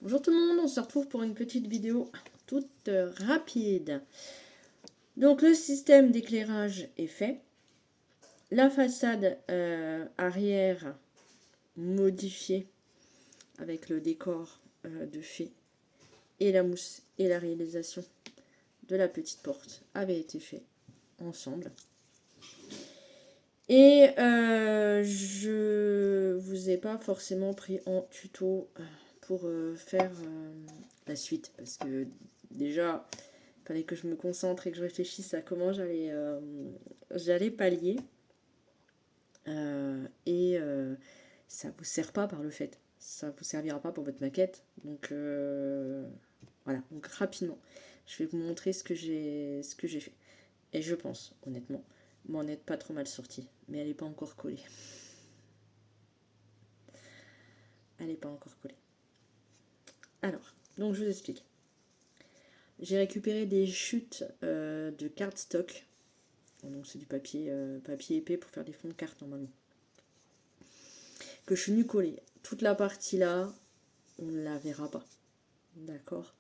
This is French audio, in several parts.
Bonjour tout le monde, on se retrouve pour une petite vidéo toute rapide. Donc le système d'éclairage est fait. La façade arrière modifiée avec le décor de fée et la mousse et la réalisation de la petite porte avait été fait ensemble. Et je vous ai pas forcément pris en tuto pour faire la suite parce que déjà il fallait que je me concentre et que je réfléchisse à comment j'allais pallier et ça vous sert pas par le fait, ça vous servira pas pour votre maquette, donc voilà. Donc rapidement je vais vous montrer ce que j'ai fait et je pense honnêtement m'en être pas trop mal sortie, mais elle n'est pas encore collée. Elle n'est pas encore collée. Alors, donc je vous explique. J'ai récupéré des chutes de cardstock. Donc c'est du papier, papier épais pour faire des fonds de carte normalement. Que je suis venue coller. Toute la partie là, on ne la verra pas. D'accord.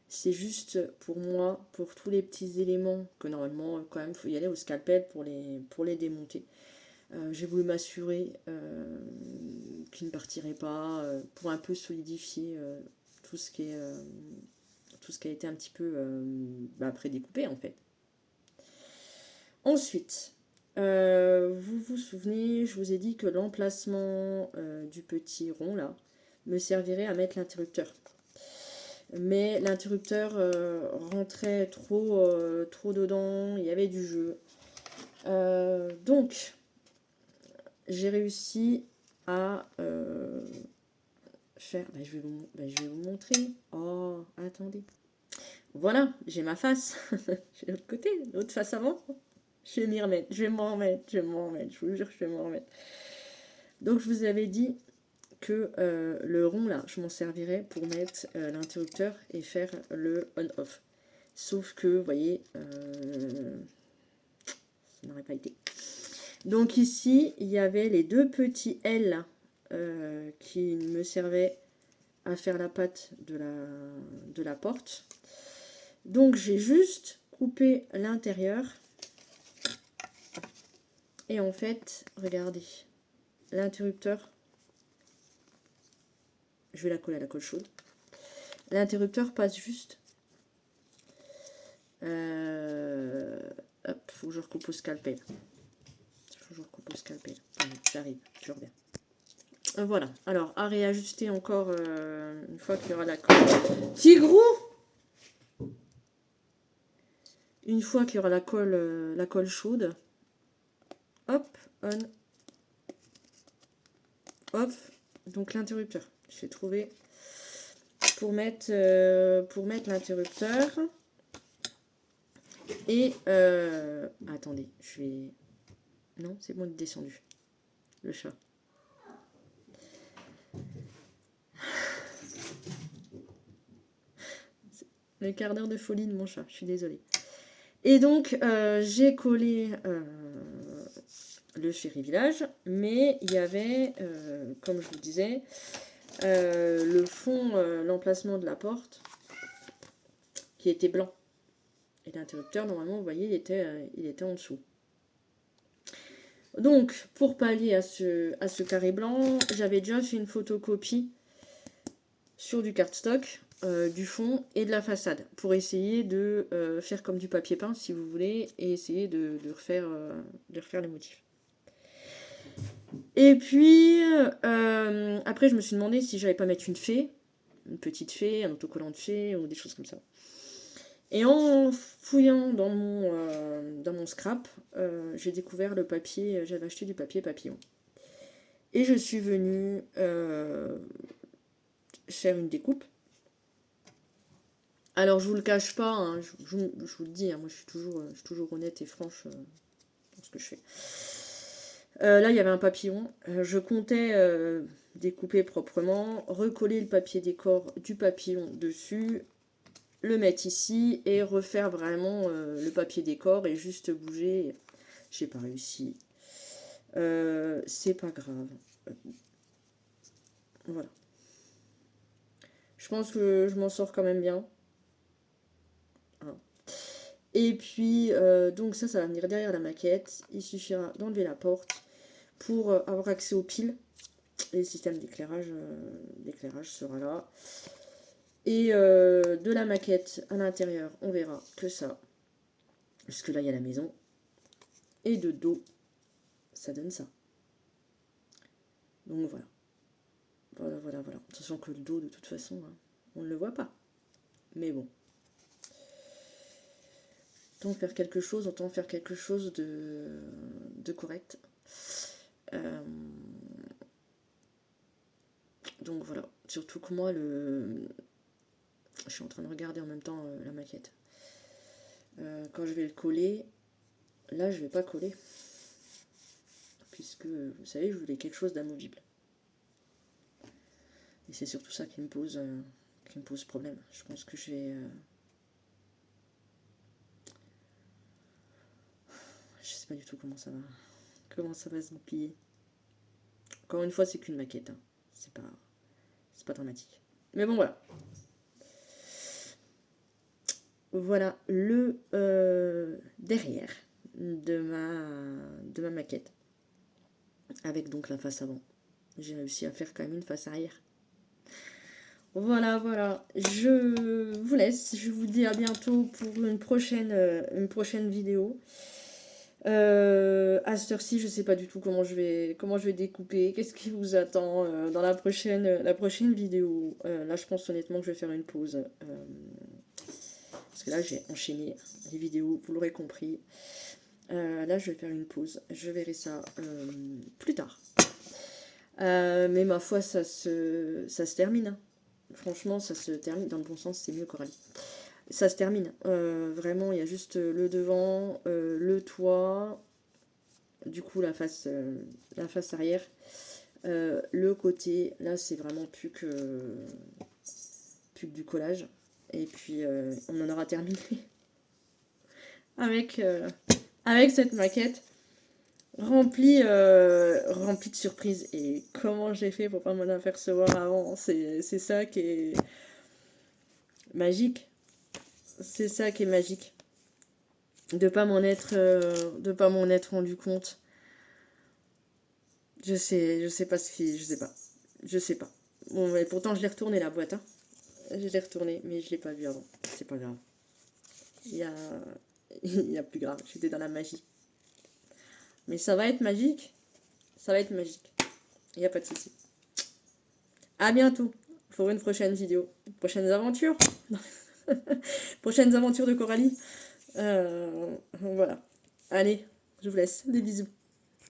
C'est juste pour moi, pour tous les petits éléments que normalement quand même il faut y aller au scalpel pour les démonter. J'ai voulu m'assurer qu'il ne partirait pas pour un peu solidifier tout ce qui a été un petit peu prédécoupé en fait. Ensuite, vous vous souvenez, je vous ai dit que l'emplacement du petit rond là me servirait à mettre l'interrupteur. Mais l'interrupteur rentrait trop dedans, il y avait du jeu. Donc, j'ai réussi à faire... je vais vous montrer. Oh, attendez. Voilà, j'ai ma face. J'ai l'autre côté, l'autre face avant. Je vais m'y remettre, je vais m'en remettre, je vous jure que je vais m'en remettre. Donc je vous avais dit que le rond là, je m'en servirais pour mettre l'interrupteur et faire le on-off. Sauf que, vous voyez, ça n'aurait pas été. Donc ici, il y avait les deux petits L qui me servaient à faire la patte de la porte. Donc j'ai juste coupé l'intérieur. Et en fait, regardez, l'interrupteur, je vais la coller à la colle chaude. L'interrupteur passe juste. Hop, faut que je recoupe au scalpel. J'arrive, je reviens. Voilà, alors à réajuster encore une fois qu'il y aura la colle. Tigrou! Une fois qu'il y aura la colle chaude. Hop, on, off. Donc l'interrupteur. J'ai trouvé pour mettre l'interrupteur. Et attendez, je vais... Non, c'est bon, il est descendu. Le chat. Le quart d'heure de folie de mon chat, je suis désolée. Et donc, j'ai collé le Chéri Village, mais il y avait, comme je vous disais, le fond, l'emplacement de la porte, qui était blanc. Et l'interrupteur, normalement, vous voyez, il était en dessous. Donc, pour pallier à ce carré blanc, j'avais déjà fait une photocopie sur du cardstock, du fond et de la façade, pour essayer de faire comme du papier peint, si vous voulez, et essayer de refaire le motif. Et puis, après, je me suis demandé si j'allais pas mettre une fée, une petite fée, un autocollant de fée, ou des choses comme ça. Et en fouillant dans mon scrap, j'ai découvert le papier, j'avais acheté du papier papillon. Et je suis venue faire une découpe. Alors je vous le cache pas, hein, je vous le dis, hein, moi je suis toujours honnête et franche dans ce que je fais. Là il y avait un papillon, je comptais découper proprement, recoller le papier décor du papillon dessus, le mettre ici et refaire vraiment le papier décor et juste bouger. J'ai pas réussi. C'est pas grave. Voilà. Je pense que je m'en sors quand même bien. Hein. Et puis, donc ça va venir derrière la maquette. Il suffira d'enlever la porte pour avoir accès aux piles. Et le système d'éclairage sera là. Et de la maquette à l'intérieur, on verra que ça. Parce que là, il y a la maison. Et de dos, ça donne ça. Donc voilà. Voilà. Attention que le dos, de toute façon, hein, on ne le voit pas. Mais bon. Autant faire quelque chose de correct. Donc voilà. Surtout que moi, je suis en train de regarder en même temps la maquette. Quand je vais le coller, là, je vais pas coller. Puisque, vous savez, je voulais quelque chose d'amovible. Et c'est surtout ça qui me pose problème. Je pense que je vais... Je sais pas du tout comment ça va se goupiller. Encore une fois, c'est qu'une maquette. Hein. C'est pas dramatique. Mais bon, voilà. Voilà le derrière de ma maquette. Avec donc la face avant. J'ai réussi à faire quand même une face arrière. Voilà. Je vous laisse. Je vous dis à bientôt pour une prochaine vidéo. À cette heure-ci, je sais pas du tout comment je vais découper. Qu'est-ce qui vous attend dans la prochaine vidéo. Là, je pense honnêtement que je vais faire une pause. Parce que là, j'ai enchaîné les vidéos, vous l'aurez compris. Là, je vais faire une pause. Je verrai ça plus tard. Mais ma foi, ça se termine. Franchement, ça se termine. Dans le bon sens, c'est mieux, Coralie. Ça se termine. Vraiment, il y a juste le devant, le toit, du coup la face arrière, le côté. Là, c'est vraiment plus que du collage. Et puis, on en aura terminé avec cette maquette remplie de surprises. Et comment j'ai fait pour pas m'en apercevoir avant, c'est ça qui est magique. C'est ça qui est magique. De pas m'en être rendu compte. Je sais pas ce qui... Je sais pas. Bon, mais pourtant, je l'ai retourné, la boîte. Hein. Je l'ai retourné, mais je l'ai pas vu avant. C'est pas grave. Il y a plus grave. J'étais dans la magie. Mais ça va être magique. Ça va être magique. Il n'y a pas de souci. À bientôt pour une prochaine vidéo. Prochaines aventures. Prochaines aventures de Coralie. Voilà. Allez, je vous laisse. Des bisous.